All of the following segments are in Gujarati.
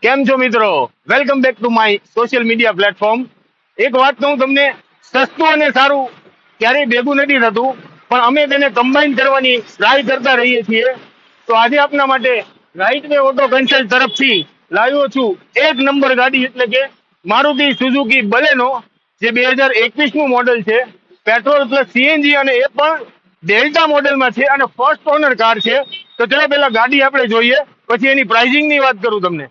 કેમ છો મિત્રો? Welcome back to my social media platform. એક વાત કહું તમને, સસ્તું અને સારું ક્યારેય ભેગું નથી થતું, પણ અમે તેને કમ્બાઈન કરવાની ટ્રાય કરતા રહીએ છીએ. તો આજે આપના માટે રાઈટ વે ઓટો કન્સલ્ટ તરફથી લાવ્યો છું એક નંબર ગાડી, એટલે કે મારુતિ સુઝુકી બલેનો, જે 2021 નું મોડેલ છે, પેટ્રોલ પ્લસ સીએનજી, અને એ પણ ડેલ્ટા મોડેલમાં છે અને ફર્સ્ટ ઓનર કાર છે. તો ચલો પેલા ગાડી આપણે જોઈએ, પછી એની પ્રાઇસિંગ ની વાત કરું તમને.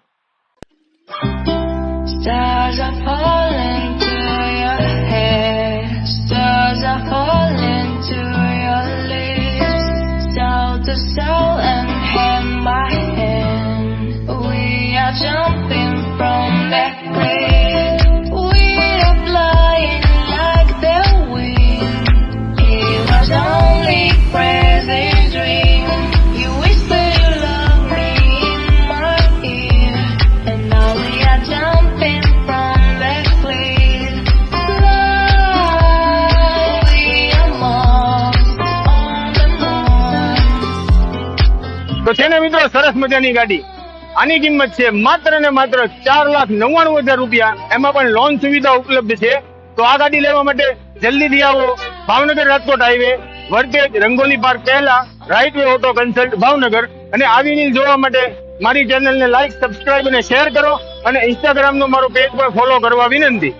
Stars are falling to your head. Stars are falling to your lips. Soul to soul and hand by hand, we are jumping from that cliff. We are flying like the wind. It was only crazy dream. You whisper you love me in my ear, and now we are jumping from that cliff. Love, we are lost on the moon. તો છે ને મિત્રો, સરસ મજાની ગાડી. આની કિંમત છે માત્ર ને માત્ર 4,99,000 રૂપિયા. એમાં પણ લોન સુવિધા ઉપલબ્ધ છે. તો આ ગાડી લેવા માટે જલ્દીથી આવો ભાવનગર રાજકોટ હાઈવે, વર્તેજ રંગોલી પાર્ક પહેલા, right way auto consult Bhavnagar. અને આવી રીલ જોવા માટે મારી ચેનલને લાઈક, સબસ્ક્રાઇબ અને શેર કરો, અને ઇન્સ્ટાગ્રામનો મારો પેજ પર ફોલો કરવા વિનંતી.